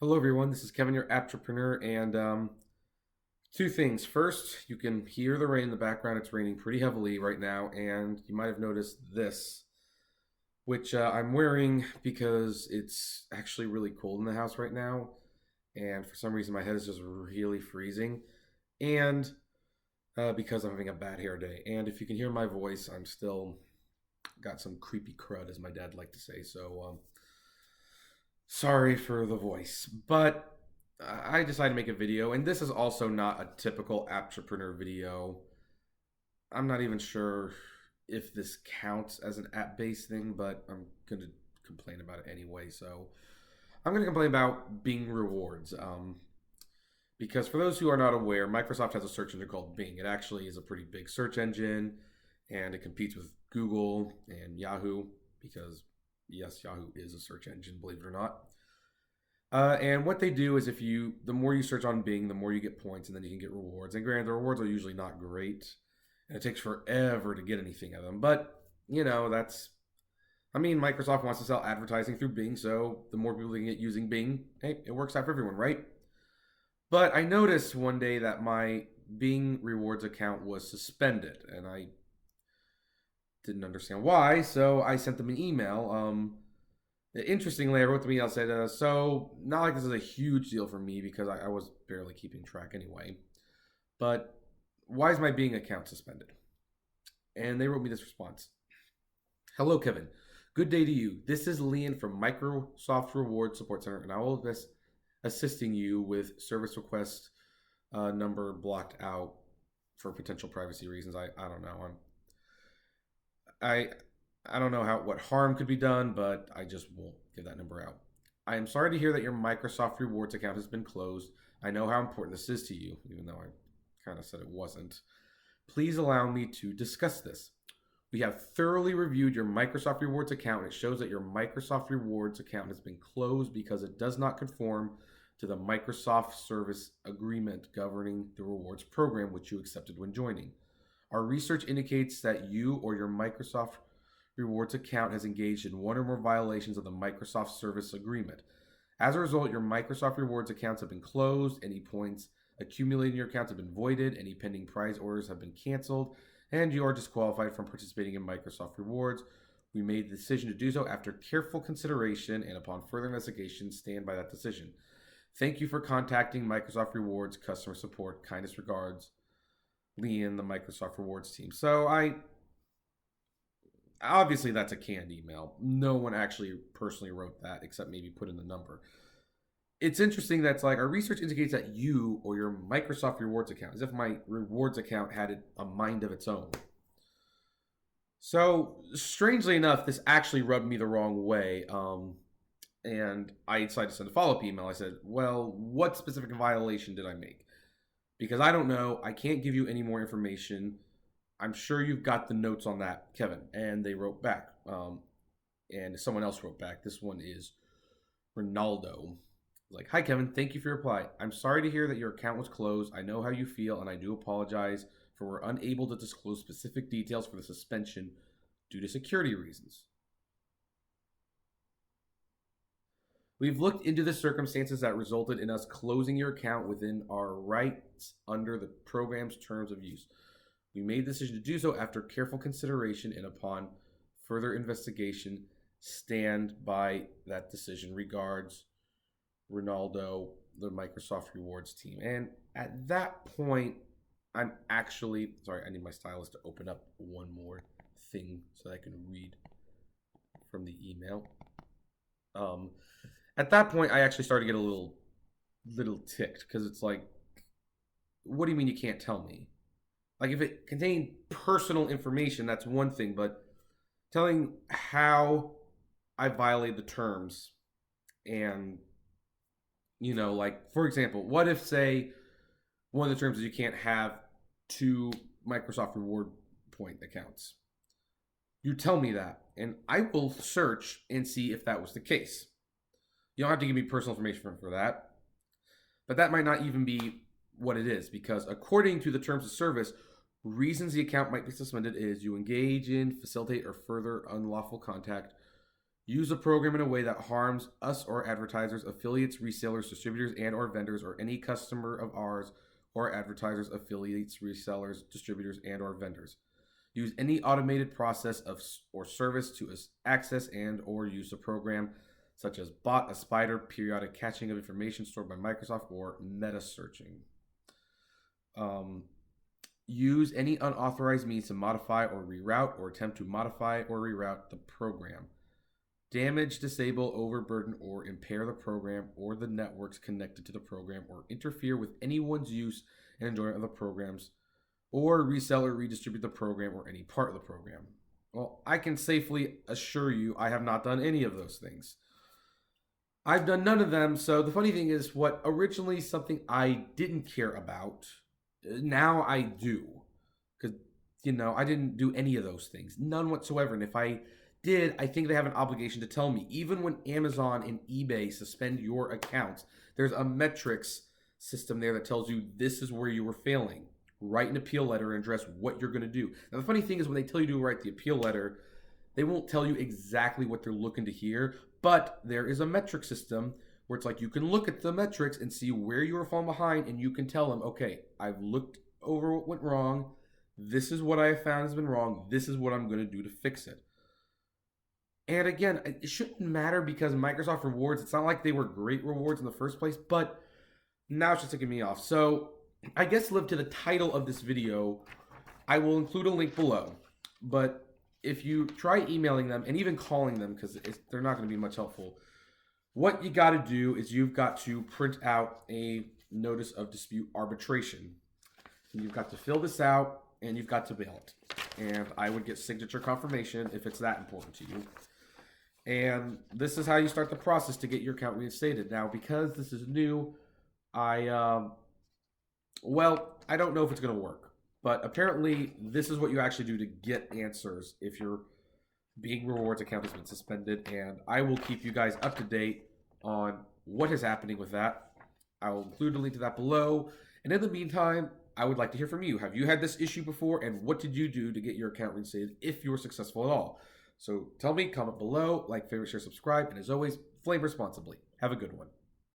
Hello, everyone. This is Kevin, your entrepreneur, and two things. First, you can hear the rain in the background. It's raining pretty heavily right now, and you might have noticed this, which I'm wearing because it's actually really cold in the house right now, and for some reason my head is just really freezing, and because I'm having a bad hair day. And if you can hear my voice, I'm still got some creepy crud, as my dad liked to say. So sorry for the voice, but I decided to make a video, and this is also not a typical entrepreneur video. I'm not even sure if this counts as an app-based thing, but I'm going to complain about it anyway. So I'm going to complain about Bing rewards. Because for those who are not aware, Microsoft has a search engine called Bing. It actually is a pretty big search engine, and it competes with Google and Yahoo because, yes, Yahoo is a search engine, believe it or not. And what they do is the more you search on Bing, the more you get points, and then you can get rewards. And granted, the rewards are usually not great, and it takes forever to get anything out of them. But Microsoft wants to sell advertising through Bing, so the more people they can get using Bing, hey, it works out for everyone, right? But I noticed one day that my Bing rewards account was suspended, and I didn't understand why, so I sent them an email. Interestingly, I wrote the email, said, so not like this is a huge deal for me because I was barely keeping track anyway, but why is my Bing account suspended? And they wrote me this response. Hello, Kevin. Good day to you. This is Leon from Microsoft Reward Support Center, and I will be assisting you with service request number blocked out for potential privacy reasons. I don't know. I I don't know what harm could be done, but I just won't give that number out. I am sorry to hear that your Microsoft Rewards account has been closed. I know how important this is to you, even though I kind of said it wasn't. Please allow me to discuss this. We have thoroughly reviewed your Microsoft Rewards account, and it shows that your Microsoft Rewards account has been closed because it does not conform to the Microsoft Service Agreement governing the rewards program, which you accepted when joining. Our research indicates that you or your Microsoft Rewards account has engaged in one or more violations of the Microsoft Service Agreement. As a result, your Microsoft Rewards accounts have been closed, any points accumulated in your accounts have been voided, any pending prize orders have been canceled, and you are disqualified from participating in Microsoft Rewards. We made the decision to do so after careful consideration, and upon further investigation, stand by that decision. Thank you for contacting Microsoft Rewards customer support. Kindest regards, Leon, the Microsoft Rewards team. So obviously that's a canned email. No one actually personally wrote that except maybe put in the number. It's interesting that's like our research indicates that you or your Microsoft Rewards account, as if my rewards account had a mind of its own. So strangely enough, this actually rubbed me the wrong way. And I decided to send a follow-up email. I said, well, what specific violation did I make? Because I don't know. I can't give you any more information. I'm sure you've got the notes on that, Kevin. And they wrote back. And someone else wrote back. This one is Ronaldo. Like, hi, Kevin. Thank you for your reply. I'm sorry to hear that your account was closed. I know how you feel, and I do apologize for we're unable to disclose specific details for the suspension due to security reasons. We've looked into the circumstances that resulted in us closing your account within our rights under the program's terms of use. We made the decision to do so after careful consideration and upon further investigation. Stand by that decision. Regards, Ronaldo, the Microsoft Rewards team. And at that point, I'm actually sorry. I need my stylus to open up one more thing so that I can read from the email. At that point, I actually started to get a little ticked because it's like, what do you mean you can't tell me? Like, if it contained personal information, that's one thing, but telling how I violate the terms and, like, for example, what if, say, one of the terms is you can't have two Microsoft Reward point accounts? You tell me that, and I will search and see if that was the case. You don't have to give me personal information for that. But that might not even be what it is, because according to the terms of service, reasons the account might be suspended is you engage in, facilitate, or further unlawful contact use a program in a way that harms us or advertisers, affiliates, resellers, distributors, and or vendors, or any customer of ours or advertisers, affiliates, resellers, distributors, and or vendors. Use any automated process of or service to access and or use a program such as bot, a spider, periodic caching of information stored by Microsoft, or meta searching. Use any unauthorized means to modify or reroute or attempt to modify or reroute the program. Damage, disable, overburden, or impair the program or the networks connected to the program, or interfere with anyone's use and enjoyment of the programs, or resell or redistribute the program or any part of the program. Well, I can safely assure you I have not done any of those things. I've done none of them, so the funny thing is, what originally something I didn't care about, now I do. Because, I didn't do any of those things. None whatsoever. And if I did, I think they have an obligation to tell me. Even when Amazon and eBay suspend your accounts, there's a metrics system there that tells you this is where you were failing. Write an appeal letter and address what you're going to do. Now, the funny thing is, when they tell you to write the appeal letter, they won't tell you exactly what they're looking to hear, but there is a metric system where it's like you can look at the metrics and see where you were falling behind, and you can tell them, okay, I've looked over what went wrong. This is what I have found has been wrong. This is what I'm going to do to fix it. And again, it shouldn't matter because Microsoft rewards, it's not like they were great rewards in the first place, but now it's just ticking me off. So I guess live to the title of this video, I will include a link below. But if you try emailing them and even calling them, because they're not going to be much helpful, what you got to do is you've got to print out a notice of dispute arbitration. And you've got to fill this out and you've got to mail it. And I would get signature confirmation if it's that important to you. And this is how you start the process to get your account reinstated. Now, because this is new, I don't know if it's going to work. But apparently, this is what you actually do to get answers if your Bing Rewards account has been suspended. And I will keep you guys up to date on what is happening with that. I will include a link to that below. And in the meantime, I would like to hear from you. Have you had this issue before? And what did you do to get your account reinstated if you were successful at all? So tell me, comment below, like, favorite, share, subscribe. And as always, flame responsibly. Have a good one.